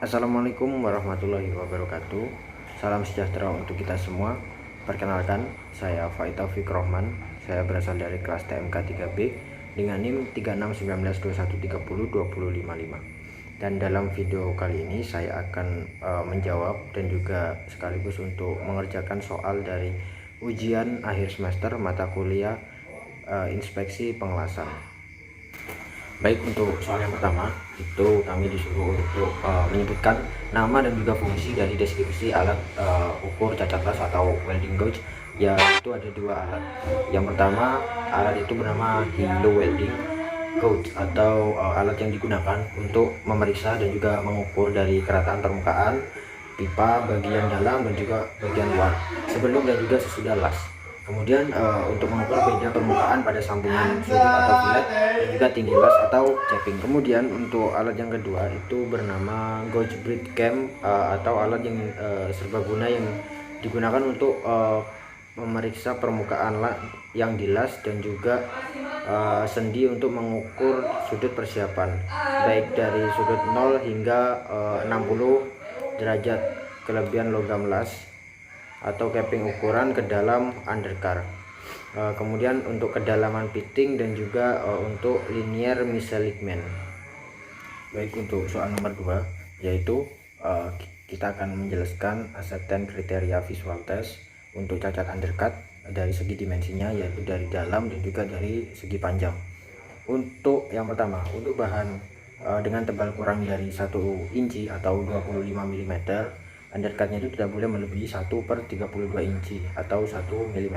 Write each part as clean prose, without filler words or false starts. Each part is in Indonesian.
Assalamualaikum warahmatullahi wabarakatuh. Salam sejahtera untuk kita semua. Perkenalkan, saya Faid Taufik Rohman. Saya berasal dari kelas TMK 3B dengan NIM 361921302055. Dan dalam video kali ini saya akan menjawab dan juga sekaligus untuk mengerjakan soal dari ujian akhir semester mata kuliah inspeksi pengelasan. Baik, untuk soal yang pertama itu kami disuruh untuk menyebutkan nama dan juga fungsi dari deskripsi alat ukur cacat las atau welding gauge, yaitu ada dua alat. Yang pertama, alat itu bernama Hilo Welding Gauge atau alat yang digunakan untuk memeriksa dan juga mengukur dari kerataan permukaan pipa bagian dalam dan juga bagian luar sebelum dan juga sesudah las. Kemudian untuk mengukur beda permukaan pada sambungan sudut atau fillet dan juga tinggi las atau capping. Kemudian untuk alat yang kedua itu bernama gauge breed cam atau alat yang serbaguna yang digunakan untuk memeriksa permukaan yang dilas dan juga sendi untuk mengukur sudut persiapan baik dari sudut 0 hingga 60 derajat kelebihan logam las atau capping ukuran ke dalam undercar. Kemudian untuk kedalaman fitting dan juga untuk linear misalignment. Baik, untuk soal nomor 2 yaitu kita akan menjelaskan acceptance kriteria visual test untuk cacat undercut dari segi dimensinya, yaitu dari dalam dan juga dari segi panjang. Untuk yang pertama, untuk bahan dengan tebal kurang dari 1 inci atau 25 mm, undercutnya itu tidak boleh melebihi 1/32 inci atau 1 mm,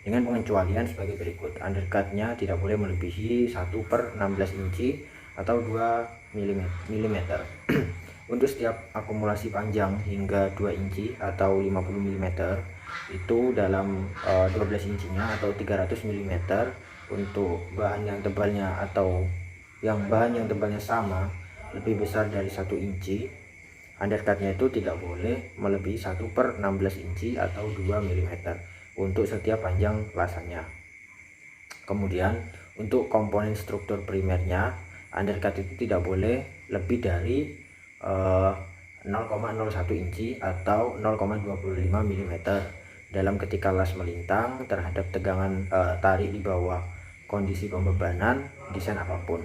dengan pengecualian sebagai berikut. Undercutnya tidak boleh melebihi 1/16 inci atau 2 mm. Untuk setiap akumulasi panjang hingga 2 inci atau 50 mm itu dalam 12 incinya atau 300 mm. Untuk bahan yang tebalnya atau bahan yang tebalnya sama lebih besar dari 1 inci, undercutnya itu tidak boleh melebihi 1/16 inci atau 2 mm untuk setiap panjang lasannya. Kemudian untuk komponen struktur primernya, undercut itu tidak boleh lebih dari 0,01 inci atau 0,25 mm dalam ketika las melintang terhadap tegangan tarik di bawah kondisi pembebanan desain apapun.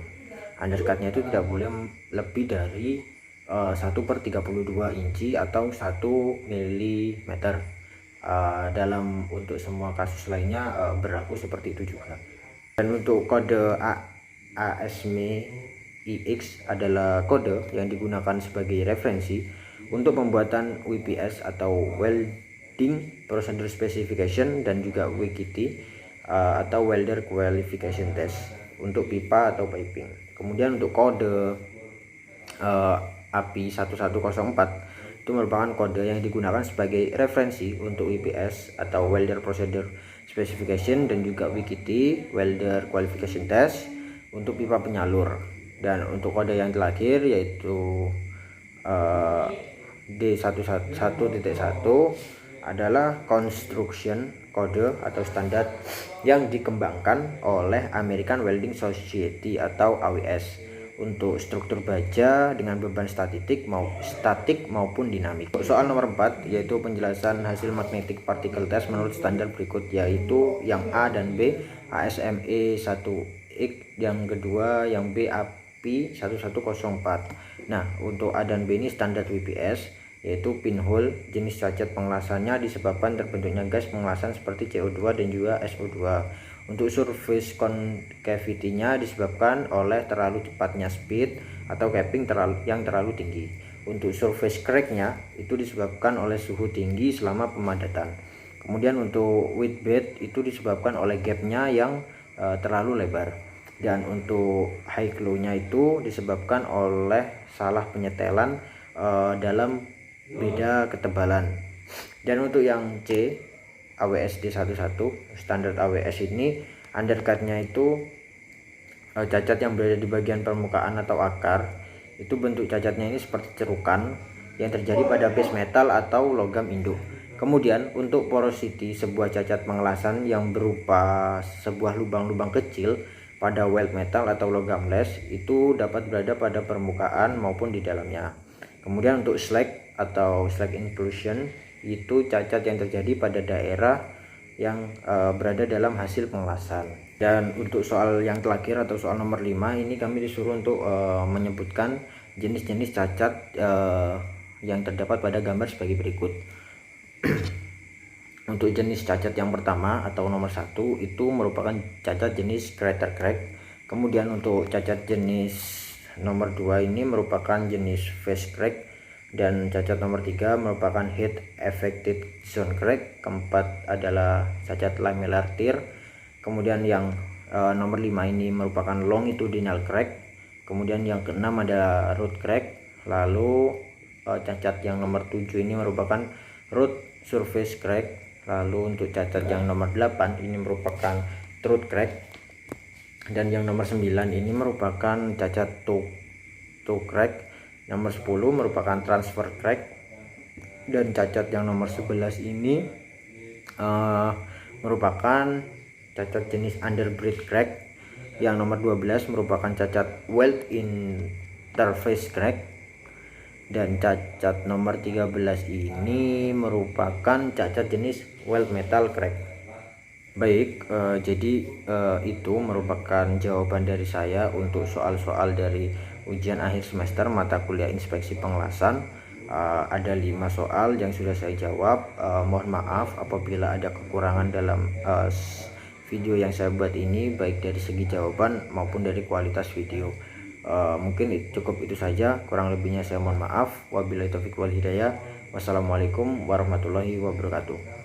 Undercutnya itu tidak boleh lebih dari 1/32 inci atau 1 mm. Dalam untuk semua kasus lainnya berlaku seperti itu juga. Dan untuk kode ASME IX adalah kode yang digunakan sebagai referensi untuk pembuatan WPS atau Welding Procedure Specification dan juga WQT atau Welder Qualification Test untuk pipa atau piping. Kemudian untuk kode API 1104 itu merupakan kode yang digunakan sebagai referensi untuk WPS atau Welder Procedure Specification dan juga WQT Welder Qualification Test untuk pipa penyalur. Dan untuk kode yang terakhir yaitu D111.1 adalah construction kode atau standar yang dikembangkan oleh American Welding Society atau AWS untuk struktur baja dengan beban statik maupun dinamik. Soal nomor 4 yaitu penjelasan hasil magnetic particle test menurut standar berikut, yaitu yang A dan B ASME 1X, yang kedua yang B API 1104. Nah, untuk A dan B ini standar WPS, yaitu pinhole. Jenis cacat pengelasannya disebabkan terbentuknya gas pengelasan seperti CO2 dan juga SO2. Untuk surface concavity-nya disebabkan oleh terlalu cepatnya speed atau capping yang terlalu tinggi. Untuk surface crack-nya itu disebabkan oleh suhu tinggi selama pemadatan. Kemudian untuk width bed itu disebabkan oleh gap-nya yang terlalu lebar. Dan untuk high glow-nya itu disebabkan oleh salah penyetelan dalam beda ketebalan. Dan untuk yang C AWS D11 standar AWS ini, undercutnya itu cacat yang berada di bagian permukaan atau akar. Itu bentuk cacatnya ini seperti cerukan yang terjadi pada base metal atau logam induk. Kemudian untuk porosity, sebuah cacat pengelasan yang berupa sebuah lubang-lubang kecil pada weld metal atau logam les itu dapat berada pada permukaan maupun di dalamnya. Kemudian untuk slack atau slack inclusion itu cacat yang terjadi pada daerah yang berada dalam hasil pengelasan. Dan untuk soal yang terakhir atau soal nomor 5 ini kami disuruh untuk menyebutkan jenis-jenis cacat yang terdapat pada gambar sebagai berikut. Untuk jenis cacat yang pertama atau nomor 1 itu merupakan cacat jenis crater crack. Kemudian untuk cacat jenis nomor 2 ini merupakan jenis face crack, dan cacat nomor 3 merupakan heat affected zone crack. Keempat adalah cacat lamellar tear. Kemudian yang nomor 5 ini merupakan longitudinal crack. Kemudian yang keenam adalah root crack. Lalu cacat yang nomor 7 ini merupakan root surface crack. Lalu untuk cacat yang nomor 8 ini merupakan throat crack, dan yang nomor 9 ini merupakan cacat toe crack. Nomor 10 merupakan transfer crack, dan cacat yang nomor 11 ini merupakan cacat jenis underbreed crack. Yang nomor 12 merupakan cacat weld interface crack, dan cacat nomor 13 ini merupakan cacat jenis weld metal crack. Baik, jadi itu merupakan jawaban dari saya untuk soal-soal dari ujian akhir semester mata kuliah inspeksi pengelasan. Ada 5 soal yang sudah saya jawab. Mohon maaf apabila ada kekurangan dalam video yang saya buat ini, baik dari segi jawaban maupun dari kualitas video. Mungkin cukup itu saja, kurang lebihnya saya mohon maaf. Wabillahi taufiq wal hidayah. Wassalamualaikum warahmatullahi wabarakatuh.